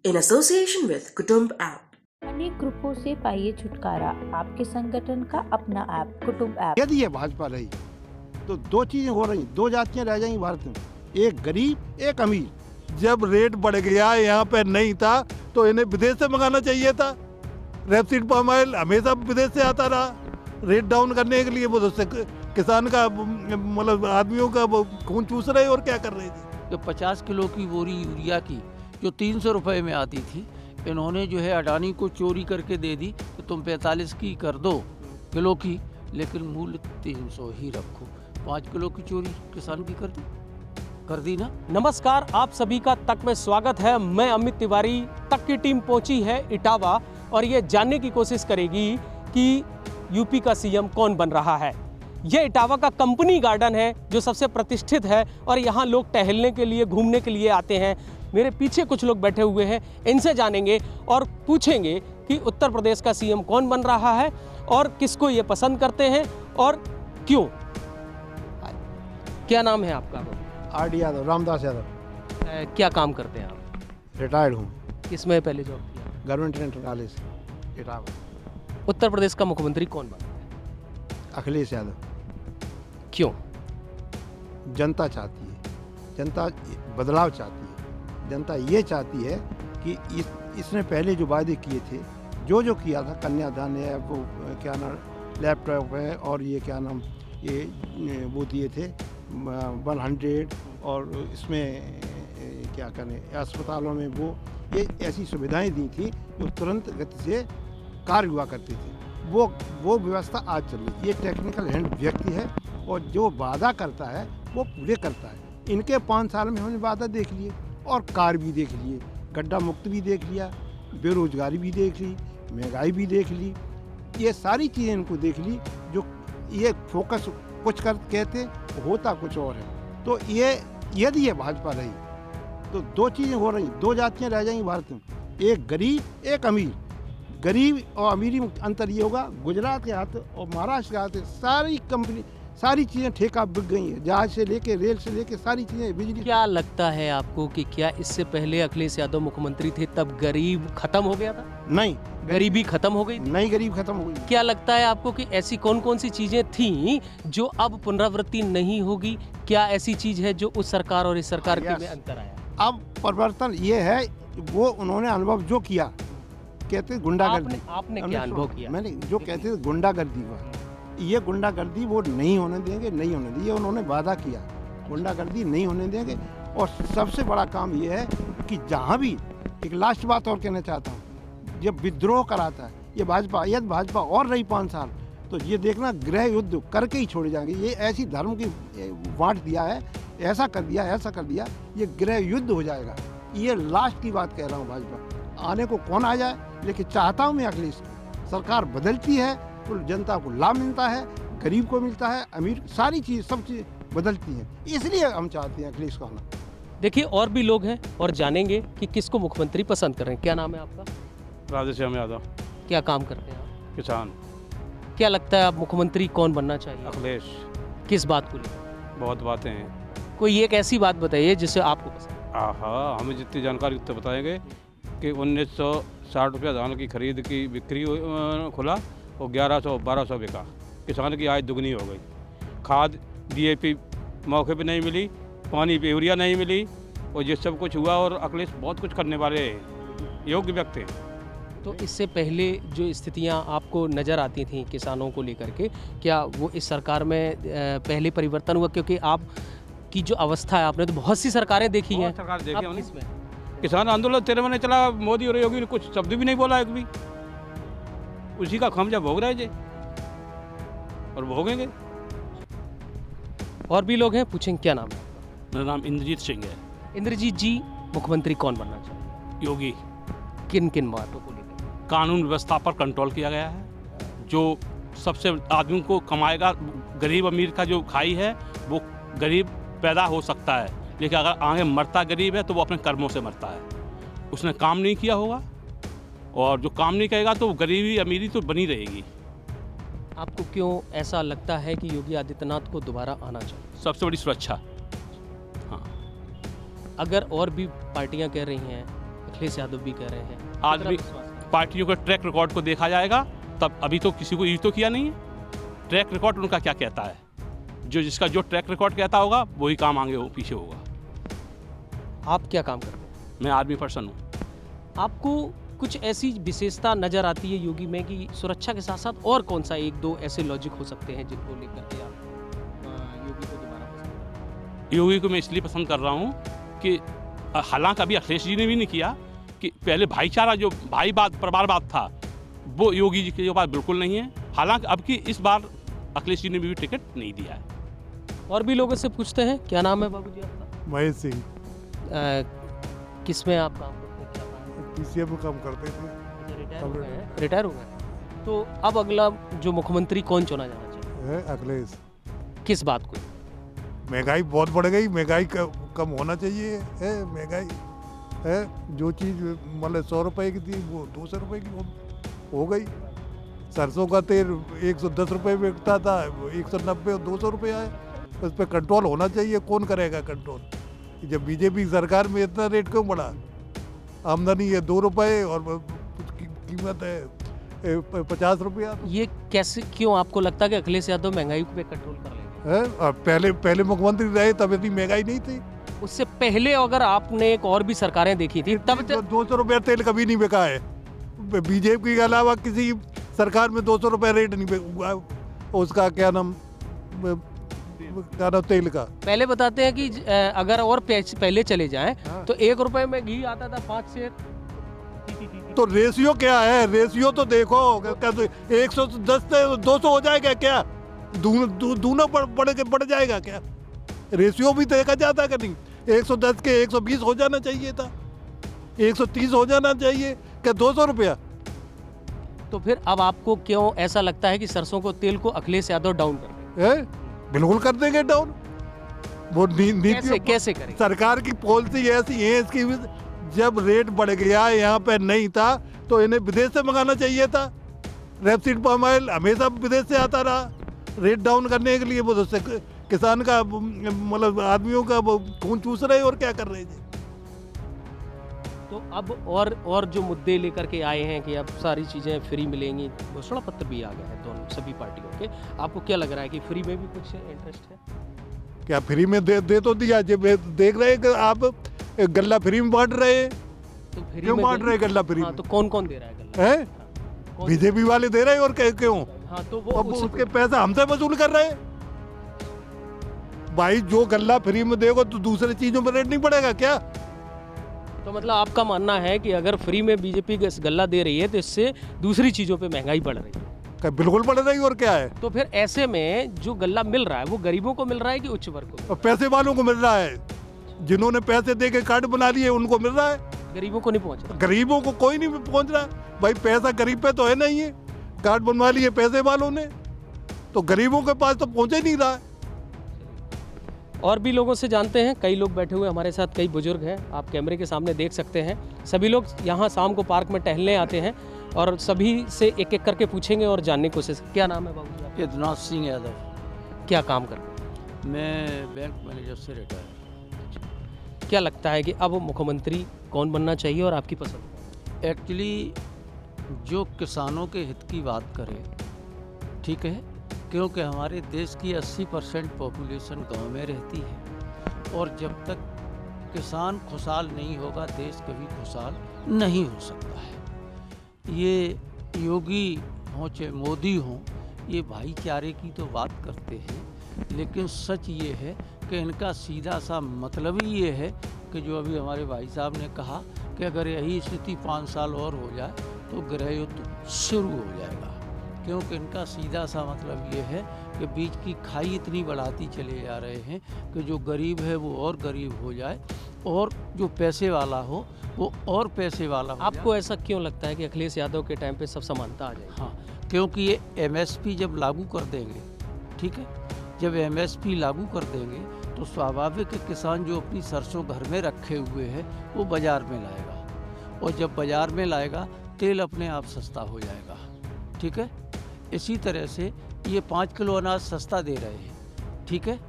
in association with Kutumb app. अनेक ग्रुपों से पाइए छुटकारा, आपके संगठन का अपना ऐप कुटुंब ऐप। यदि ये भाजपा रही तो दो चीजें हो रही, दो जातियां रह जाएंगी भारत में, एक गरीब एक अमीर। जब रेट बढ़ गया यहाँ पे नहीं था तो इन्हें विदेश से मंगाना चाहिए था। रेपसीड पाम ऑयल हमेशा विदेश से आता रहा रेट डाउन करने के लिए। वो उससे किसान का मतलब आदमियों का खून चूस रहे और क्या कर रहे थे। जो 50 किलो की बोरी यूरिया की जो 300 रुपये में आती थी, इन्होंने जो है अडानी को चोरी करके दे दी तो तुम 45 की कर दो किलो की, लेकिन मूल्य 300 ही रखो। 5 किलो की चोरी किसान की कर दी ना। नमस्कार, आप सभी का तक में स्वागत है। मैं अमित तिवारी। तक की टीम पहुंची है इटावा और ये जानने की कोशिश करेगी कि यूपी का सीएम कौन बन रहा है। ये इटावा का कंपनी गार्डन है जो सबसे प्रतिष्ठित है और यहाँ लोग टहलने के लिए, घूमने के लिए आते हैं। मेरे पीछे कुछ लोग बैठे हुए हैं, इनसे जानेंगे और पूछेंगे कि उत्तर प्रदेश का सीएम कौन बन रहा है और किसको ये पसंद करते हैं और क्यों। क्या नाम है आपका? आर.डी. यादव, रामदास यादव। क्या काम करते हैं आप? रिटायर्ड हूँ, किसमें पहले जॉब किया? Government inter college Etawah. Uttar Pradesh का मुख्यमंत्री कौन बना है? अखिलेश यादव। क्यों? जनता चाहती है, जनता बदलाव चाहती है। जनता ये चाहती है कि इसने पहले जो वादे किए थे, जो किया था, कन्यादान है, वो क्या नाम, लैपटॉप है, और ये क्या नाम, ये वो दिए थे 100, और इसमें क्या कहने, अस्पतालों में वो ये ऐसी सुविधाएं दी थी जो तुरंत गति से कार्य हुआ करती थी। वो व्यवस्था आज चल रही है। ये टेक्निकल हैंड व्यक्ति है और जो वादा करता है वो पूरे करता है। इनके 5 साल में हमने वादा देख लिए और कार्य भी देख लिए, गड्ढा मुक्त भी देख लिया, बेरोजगारी भी देख ली, महंगाई भी देख ली। ये सारी चीज़ें इनको देख ली। जो ये फोकस कुछ कर कहते होता कुछ और है। तो ये यदि ये भाजपा रही तो दो चीज़ें हो रही, दो जातियां रह जाएंगी भारत में, एक गरीब एक अमीर। गरीब और अमीरी में अंतर ये होगा, गुजरात के हाथ और महाराष्ट्र के हाथ सारी कंपनी, सारी चीज़ें ठेका बिक गई हैं, जहाज से लेके, रेल से लेके, सारी चीज़ें, बिजली। क्या लगता है आपको कि क्या इससे पहले अखिलेश यादव मुख्यमंत्री थे तब गरीब खत्म हो गया था? नहीं, गरीबी खत्म हो गई थी? नहीं, गरीब खत्म हो गई। क्या लगता है आपको कि ऐसी कौन कौन सी चीजें थी जो अब पुनरावृत्ति नहीं होगी? क्या ऐसी चीज है जो उस सरकार और इस सरकार के में अंतर आया? अब परिवर्तन ये है, वो उन्होंने अनुभव जो किया, कहते गुंडागर्दी। आपने क्या अनुभव किया? मैंने जो कहते थे गुंडागर्दी हुआ, ये गुंडागर्दी वो नहीं होने देंगे, नहीं होने देंगे। ये उन्होंने वादा किया, गुंडागर्दी नहीं होने देंगे। और सबसे बड़ा काम ये है कि जहाँ भी, एक लास्ट बात और कहना चाहता हूँ, जब विद्रोह कराता है ये भाजपा, यदि भाजपा और रही 5 साल तो ये देखना गृह युद्ध करके ही छोड़े जाएंगे। ये ऐसी धर्म की बांट दिया है, ऐसा कर दिया, ऐसा कर दिया, ये गृह युद्ध हो जाएगा। ये लास्ट की बात कह रहा हूँ। भाजपा आने को कौन आ जाए, लेकिन चाहता हूँ मैं अखिलेश। सरकार बदलती है तो जनता को लाभ मिलता है, गरीब को मिलता है, अमीर, सारी चीज़, सब चीज़ बदलती हैं। इसलिए हम चाहते हैं अखिलेश को आना। देखिए और भी लोग हैं और जानेंगे कि किसको मुख्यमंत्री पसंद कर रहे हैं। क्या नाम है आपका? राधेश्याम यादव। क्या काम करते हैं आप? किसान। क्या लगता है आप मुख्यमंत्री कौन बनना चाहिए? अखिलेश। किस बात को लेकर? बहुत बातें हैं। कोई एक ऐसी बात बताइए जिससे आपको पसंद। हाँ, हमें जितनी जानकारी उतने बताएंगे कि 1960 रुपया धान की खरीद की बिक्री खुला और 1100-1200 बिका। किसान की आय दुगनी हो गई। खाद DAP मौके पे नहीं मिली, पानी पे यूरिया नहीं मिली, और ये सब कुछ हुआ। और अखिलेश बहुत कुछ करने वाले योग्य व्यक्ति हैं। तो इससे पहले जो स्थितियां आपको नज़र आती थीं किसानों को लेकर के, क्या वो इस सरकार में पहले परिवर्तन हुआ? क्योंकि आप की जो अवस्था है, आपने तो बहुत सी सरकारें देखी हैं। सरकार देखी हमने। किसमें? किसान आंदोलन 13 महीने चला, मोदी और योगी ने कुछ शब्द भी नहीं बोला एक भी। उसी का खमजा भोग रहे थे और भोगेंगे। और भी लोग हैं, पूछेंगे। क्या नाम है? मेरा नाम इंद्रजीत सिंह है। इंद्रजीत जी, मुख्यमंत्री कौन बनना चाहिए? योगी। किन किन बातों को लेकर? कानून व्यवस्था पर कंट्रोल किया गया है। जो सबसे आदमी को कमाएगा, गरीब अमीर का जो खाई है, वो गरीब पैदा हो सकता है, लेकिन अगर आगे मरता गरीब है तो वो अपने कर्मों से मरता है। उसने काम नहीं किया होगा, और जो काम नहीं करेगा तो गरीबी अमीरी तो बनी रहेगी। आपको क्यों ऐसा लगता है कि योगी आदित्यनाथ को दोबारा आना चाहिए? सबसे बड़ी सुरक्षा। हाँ, अगर और भी पार्टियां कह रही हैं अखिलेश यादव भी कह रहे हैं। आज भी पार्टियों के ट्रैक रिकॉर्ड को देखा जाएगा, तब अभी तो किसी को ये तो किया नहीं है। ट्रैक रिकॉर्ड उनका क्या कहता है, जो जिसका जो ट्रैक रिकॉर्ड कहता होगा वही काम आगे पीछे होगा। आप क्या काम करते हैं? मैं आर्मी पर्सन हूँ। आपको कुछ ऐसी विशेषता नजर आती है योगी में कि सुरक्षा के साथ साथ और कौन सा एक दो ऐसे लॉजिक हो सकते हैं जिनको लेकर के आप योगी को दोबारा पसंद करते हैं? योगी को मैं इसलिए पसंद कर रहा हूँ कि हालांकि अभी अखिलेश जी ने भी नहीं किया कि पहले भाईचारा जो भाईवाद परिवारवाद था वो योगी जी के पास बिल्कुल नहीं है। हालांकि अब की इस बार अखिलेश जी ने भी टिकट नहीं दिया है। और भी लोगों से पूछते हैं। क्या नाम है बाबूजी आपका? महेश सिंह किस में आप काम करते हैं? क्या काम है? पीसीएम में काम करते थे। रिटायर हो गए। तो अब अगला जो मुख्यमंत्री कौन चुना जाना चाहिए? है अखिलेश। किस बात को? महंगाई बहुत बढ़ गई, महंगाई कम होना चाहिए है। महंगाई है, जो चीज़ मतलब 100 रुपए की थी वो 200 रुपए की हो गई। सरसों का तेल 110 रुपए बिकता था, 190 और 200 रुपये आए। उस पर कंट्रोल होना चाहिए। कौन करेगा कंट्रोल? जब बीजेपी सरकार में इतना रेट क्यों बढ़ा? आमदनी है 2 रुपये और कीमत है 50 रुपया। ये कैसे, क्यों आपको लगता है कि अखिलेश यादव महंगाई पे कंट्रोल कर लेंगे? पहले मुख्यमंत्री रहे तब इतनी महंगाई नहीं थी। उससे पहले अगर आपने एक और भी सरकारें देखी थी तब 200 रुपया तेल कभी नहीं बिका है। बीजेपी के अलावा किसी सरकार में 200 रुपया रेट नहीं बिका। उसका क्या नाम तेल का। पहले बताते हैं कि अगर और पहले चले जाएं तो 1 रुपए में घी आता था 5 से। तो रेशियो क्या है? रेशियो तो देखो, 110 से 200 हो जाएगा क्या? दूना बढ़ जाएगा क्या? रेशियो भी देखा जाता कि नहीं? 110 के 120 हो जाना चाहिए था, 130 हो जाना चाहिए क्या 200 रुपया? तो फिर अब आपको क्यों ऐसा लगता है कि सरसों को तेल को अखिलेश यादव डाउन कर है? बिल्कुल कर देंगे डाउन। वो नीति कैसे करें? सरकार की पॉलिसी ऐसी है इसकी। जब रेट बढ़ गया यहाँ पे नहीं था तो इन्हें विदेश से मंगाना चाहिए था। रेपसीड पाम ऑयल हमेशा विदेश से आता रहा रेट डाउन करने के लिए। वो उससे किसान का मतलब आदमियों का खून चूस रहे और क्या कर रहे थे। तो अब और जो मुद्दे लेकर के आए हैं कि अब सारी चीज़ें फ्री मिलेंगी, घोषणा पत्र भी आ गया है दोनों सभी पार्टियों के। आपको क्या लग रहा है कि फ्री में भी कुछ इंटरेस्ट है? क्या फ्री में दे तो दिया। जब देख रहे हैं कि आप गल्ला फ्री में बांट रहे हैं, तो फ्री क्यों में बांट रहे गल्ला फ्री हाँ, में? तो कौन कौन दे रहा है गल्ला? है बीजेपी वाले दे रहे हैं और क्यों? हाँ, तो वो उसके पैसा हमसे वसूल कर रहे हैं। भाई जो गल्ला फ्री में देगा तो दूसरी चीजों में रेट नहीं बढ़ेगा क्या? तो मतलब आपका मानना है कि अगर फ्री में बीजेपी गल्ला दे रही है तो इससे दूसरी चीजों पे महंगाई बढ़ रही है? बिल्कुल बढ़ रही है। और क्या है? तो फिर ऐसे में जो गल्ला मिल रहा है वो गरीबों को मिल रहा है कि उच्च वर्ग को? पैसे वालों को मिल रहा है। जिन्होंने पैसे दे के कार्ड बना लिए उनको मिल रहा है। गरीबों को नहीं पहुंच रहा। गरीबों को कोई नहीं पहुंच रहा। भाई पैसा गरीब पे तो है नहीं है। कार्ड बनवा लिए पैसे वालों ने, तो गरीबों के पास तो पहुंचे नहीं रहा है। और भी लोगों से जानते हैं। कई लोग बैठे हुए हमारे साथ, कई बुजुर्ग हैं, आप कैमरे के सामने देख सकते हैं। सभी लोग यहाँ शाम को पार्क में टहलने आते हैं और सभी से एक एक करके पूछेंगे और जानने की कोशिश। क्या नाम है बाबू जी? यदुनाथ सिंह यादव। क्या काम करते हैं? मैं बैंक मैनेजर से रिटायर। क्या लगता है कि अब मुख्यमंत्री कौन बनना चाहिए और आपकी पसंद? एक्चुअली जो किसानों के हित की बात करे, ठीक है, क्योंकि हमारे देश की 80% पॉपुलेशन गांव में रहती है और जब तक किसान खुशहाल नहीं होगा देश कभी खुशहाल नहीं हो सकता है। ये योगी हों चाहे मोदी हों, ये भाईचारे की तो बात करते हैं, लेकिन सच ये है कि इनका सीधा सा मतलब ही ये है कि जो अभी हमारे भाई साहब ने कहा कि अगर यही स्थिति 5 साल और हो जाए तो गृह युद्ध शुरू हो जाएगा। क्योंकि इनका सीधा सा मतलब ये है कि बीच की खाई इतनी बढ़ाती चले जा रहे हैं कि जो गरीब है वो और गरीब हो जाए और जो पैसे वाला हो वो और पैसे वाला हो। आपको ऐसा क्यों लगता है कि अखिलेश यादव के टाइम पे सब समानता आ जाएगी? हाँ, क्योंकि ये MSP जब लागू कर देंगे, ठीक है, जब MSP लागू कर देंगे तो स्वाभाविक किसान जो अपनी सरसों घर में रखे हुए हैं वो बाज़ार में लाएगा और जब बाज़ार में लाएगा तेल अपने आप सस्ता हो जाएगा, ठीक है। इसी तरह से ये 5 किलो अनाज सस्ता दे रहे हैं, ठीक है,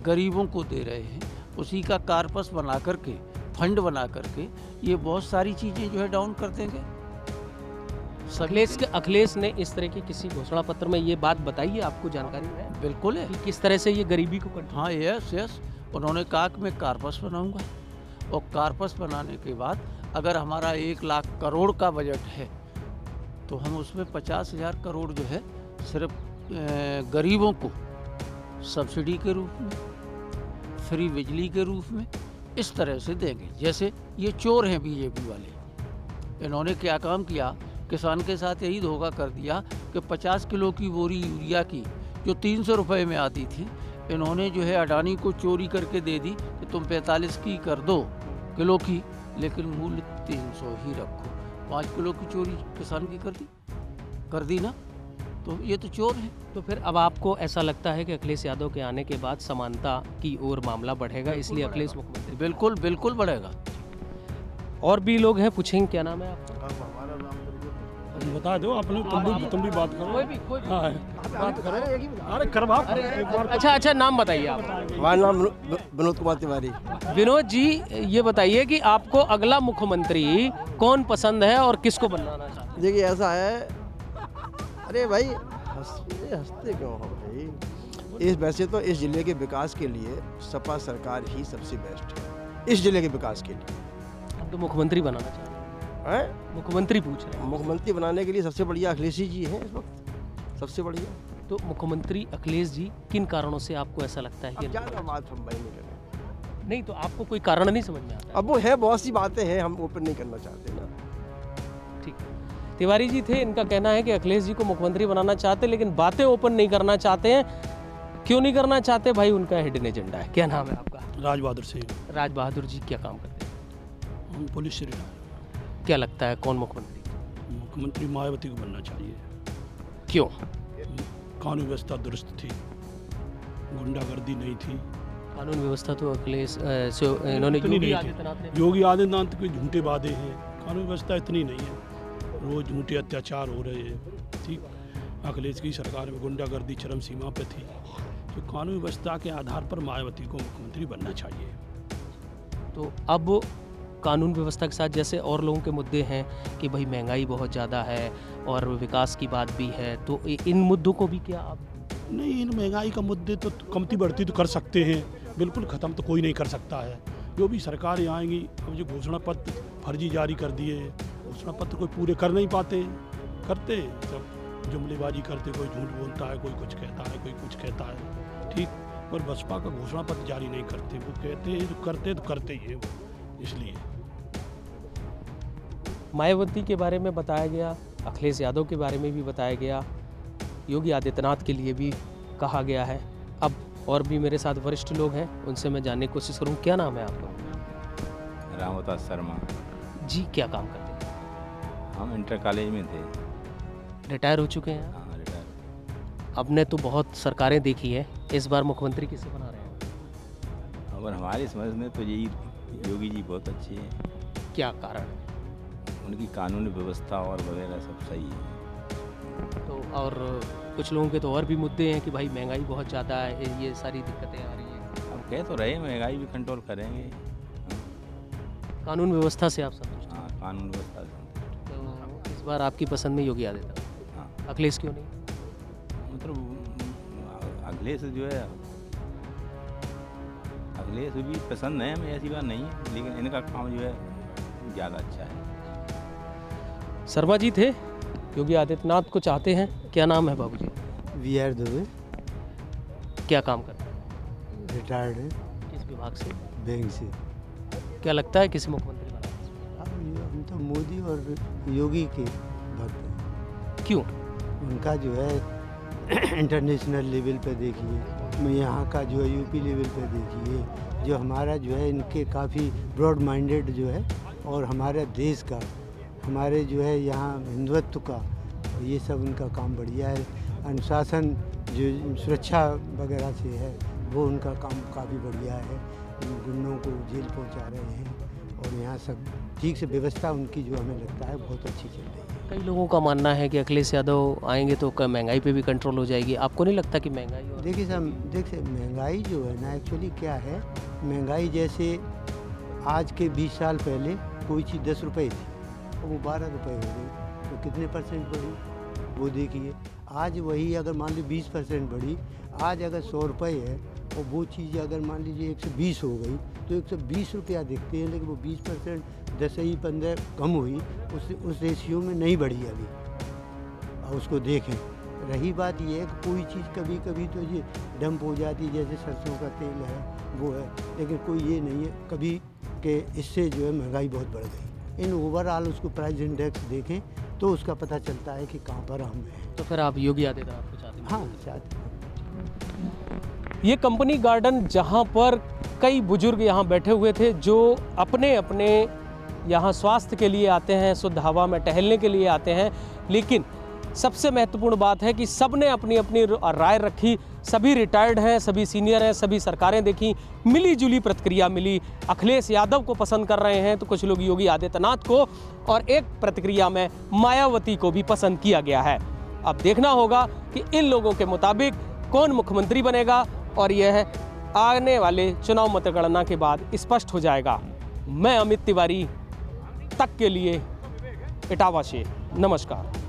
गरीबों को दे रहे हैं, उसी का कारपस बना करके फंड बना करके ये बहुत सारी चीज़ें जो है डाउन कर देंगे। अखिलेश ने इस तरह के किसी घोषणा पत्र में ये बात बताई है, आपको जानकारी है बिल्कुल है। कि किस तरह से ये गरीबी को कंट्रोल? हाँ, यस, उन्होंने कहा कि मैं कारपस बनाऊंगा, और कारपस बनाने के बाद अगर हमारा 1 लाख करोड़ का बजट है तो हम उसमें 50,000 करोड़ जो है सिर्फ गरीबों को सब्सिडी के रूप में, फ्री बिजली के रूप में इस तरह से देंगे। जैसे ये चोर हैं बीजेपी वाले, इन्होंने क्या काम किया, किसान के साथ यही धोखा कर दिया कि 50 किलो की बोरी यूरिया की जो 300 रुपये में आती थी, इन्होंने जो है अडानी को चोरी करके दे दी कि तुम 45 की कर दो किलो की, लेकिन मूल्य 300 ही रखो। 5 किलो की चोरी किसान की कर दी ना, तो ये तो चोर है। तो फिर अब आपको ऐसा लगता है कि अखिलेश यादव के आने के बाद समानता की ओर मामला बढ़ेगा, इसलिए अखिलेश मुख्यमंत्री? बिल्कुल बढ़ेगा। और भी लोग हैं, पूछेंगे। क्या नाम है आपका? बता दो अपने, तुम भी बात करो। हाँ, बात करो। अरे करवा। अच्छा, नाम बताइए आप। हमारा नाम विनोद कुमार तिवारी। विनोद जी, ये बताइए कि आपको अगला मुख्यमंत्री कौन पसंद है और किसको बनाना चाहते हैं? देखिए ऐसा है, अरे भाई हंसते क्यों हो भाई? वैसे तो इस जिले के विकास के लिए सपा सरकार ही सबसे बेस्ट है, इस जिले के विकास के लिए। अब तो मुख्यमंत्री बनाना चाहते हैं, मुख्यमंत्री पूछ रहे हैं। मुख्यमंत्री बनाने के लिए सबसे बढ़िया अखिलेश जी हैं इस वक्त, सबसे बढ़िया। तो मुख्यमंत्री अखिलेश जी किन कारणों से आपको ऐसा लगता है कि ज़्यादा बात हम भाई नहीं करें? नहीं, तो आपको कोई कारण नहीं समझ में आता? अब वो है, बहुत सी बातें हैं, हम ओपन नहीं करना चाहते ना। ठीक है, तिवारी जी थे, इनका कहना है कि अखिलेश जी को मुख्यमंत्री बनाना चाहते, लेकिन बातें ओपन नहीं करना चाहते हैं। क्यों नहीं करना चाहते भाई? उनका हिडन एजेंडा है। क्या नाम है आपका? राज बहादुर सिंह। राज बहादुर जी क्या काम करते हैं? हम पुलिस से रिटायर। क्या लगता है कौन मुख्यमंत्री? मुख्यमंत्री मायावती को बनना चाहिए। क्यों? कानून व्यवस्था दुरुस्त थी, गुंडागर्दी नहीं थी। कानून व्यवस्था तो अखिलेश इन्होंने योगी आदित्यनाथ ने, योगी आदित्यनाथ के झूठे वादे हैं, कानून व्यवस्था इतनी नहीं है, रोज झूठे अत्याचार हो रहे हैं। ठीक, अखिलेश की सरकार में गुंडागर्दी चरम सीमा पे थी। तो कानून व्यवस्था के आधार पर मायावती को मुख्यमंत्री बनना चाहिए। तो अब कानून व्यवस्था के साथ जैसे और लोगों के मुद्दे हैं कि भाई महंगाई बहुत ज़्यादा है और विकास की बात भी है, तो इन मुद्दों को भी क्या आप? नहीं, इन महंगाई का मुद्दे तो कमती बढ़ती तो कर सकते हैं, बिल्कुल ख़त्म तो कोई नहीं कर सकता है। जो भी सरकारें आएंगी, अब जो घोषणा पत्र फर्जी जारी कर दिए, घोषणा पत्र कोई पूरे कर नहीं पाते, करते सब जुमलेबाजी करते, कोई झूठ बोलता है, कोई कुछ कहता है, कोई कुछ कहता है। ठीक, पर बसपा का घोषणा पत्र जारी नहीं करते, वो कहते हैं जो करते तो करते ही हैं। इसलिए मायावती के बारे में बताया गया, अखिलेश यादव के बारे में भी बताया गया, योगी आदित्यनाथ के लिए भी कहा गया है। अब और भी मेरे साथ वरिष्ठ लोग हैं, उनसे मैं जानने की कोशिश करूँ। क्या नाम है आपका? रामवता शर्मा जी। क्या काम करते हैं? हम इंटर कॉलेज में थे। रिटायर हो चुके हैं? हाँ, रिटायर। आपने तो बहुत सरकारें देखी है, इस बार मुख्यमंत्री किसे बना रहे हैं? और हमारी समझ में तो यही योगी जी बहुत अच्छे हैं। क्या कारण? उनकी कानूनी व्यवस्था और वगैरह सब सही है। तो और कुछ लोगों के तो और भी मुद्दे हैं कि भाई महंगाई बहुत ज़्यादा है, ये सारी दिक्कतें आ रही हैं। हम कह तो रहे महंगाई भी कंट्रोल करेंगे। कानून व्यवस्था से आप संतुष्ट? हाँ, कानून व्यवस्था से। तो इस बार आपकी पसंद में योगी आदित्यनाथ? हाँ। अखिलेश क्यों नहीं? मतलब अखिलेश जो है, अखिलेश भी पसंद है हमें, ऐसी बात नहीं है, लेकिन इनका काम जो है ज़्यादा अच्छा है। शर्मा जी थे, योगी आदित्यनाथ को चाहते हैं। क्या नाम है बाबूजी? VR दुबे। क्या काम करते हैं? रिटायर्ड है। किस विभाग से? बैंक से। क्या लगता है किसी मुख्यमंत्री बनाना? हम तो मोदी और योगी के भक्त हैं। क्यों? उनका जो है इंटरनेशनल लेवल पे देखिए, यहाँ का जो है यूपी लेवल पे देखिए, जो हमारा जो है इनके काफ़ी ब्रॉड माइंडेड जो है, और हमारे देश का, हमारे जो है यहाँ हिंदुत्व का, ये सब उनका काम बढ़िया है। अनुशासन जो सुरक्षा वगैरह से है, वो उनका काम काफ़ी बढ़िया है। गुंडों को जेल पहुँचा रहे हैं, और यहाँ सब ठीक से व्यवस्था उनकी जो हमें लगता है बहुत अच्छी चल रही है। कई लोगों का मानना है कि अखिलेश यादव आएंगे तो महंगाई पे भी कंट्रोल हो जाएगी। आपको नहीं लगता कि महंगाई? देखिए साहब, देखिए महंगाई जो है ना, एक्चुअली क्या है, महंगाई जैसे आज के 20 साल पहले कोई चीज़ 10 रुपए थी और वो 12 रुपए हो गई, तो कितने परसेंट बढ़ी वो देखिए। आज वही अगर मान लीजिए 20% बढ़ी, आज अगर 100 रुपये है और वो चीज़ अगर मान लीजिए 120 हो गई तो 120 रुपया दिखते हैं, लेकिन वो 20% 10 ही 15 कम हुई, उस रेशियो में नहीं बढ़ी अभी। और उसको देखें। रही बात ये है कि कोई चीज़ कभी कभी तो ये डंप हो जाती है, जैसे सरसों का तेल है वो है, लेकिन कोई ये नहीं है कभी कि इससे जो है महंगाई बहुत बढ़ गई। इन ओवरऑल उसको प्राइस इंडेक्स देखें तो उसका पता चलता है कि कहाँ पर हम हैं। तो फिर आप योगी आदित्यनाथ को चाहते हैं? हाँ चाहते हैं। ये कंपनी गार्डन जहाँ पर कई बुजुर्ग यहाँ बैठे हुए थे जो अपने अपने यहाँ स्वास्थ्य के लिए आते हैं, शुद्ध हवा में टहलने के लिए आते हैं, लेकिन सबसे महत्वपूर्ण बात है कि सब ने अपनी अपनी राय रखी। सभी रिटायर्ड हैं, सभी सीनियर हैं, सभी सरकारें देखी, मिली जुली प्रतिक्रिया मिली। अखिलेश यादव को पसंद कर रहे हैं तो कुछ लोग योगी आदित्यनाथ को, और एक प्रतिक्रिया में मायावती को भी पसंद किया गया है। अब देखना होगा कि इन लोगों के मुताबिक कौन मुख्यमंत्री बनेगा, और यह आने वाले चुनाव मतगणना के बाद स्पष्ट हो जाएगा। मैं अमित तिवारी, तक के लिए इटावा से नमस्कार।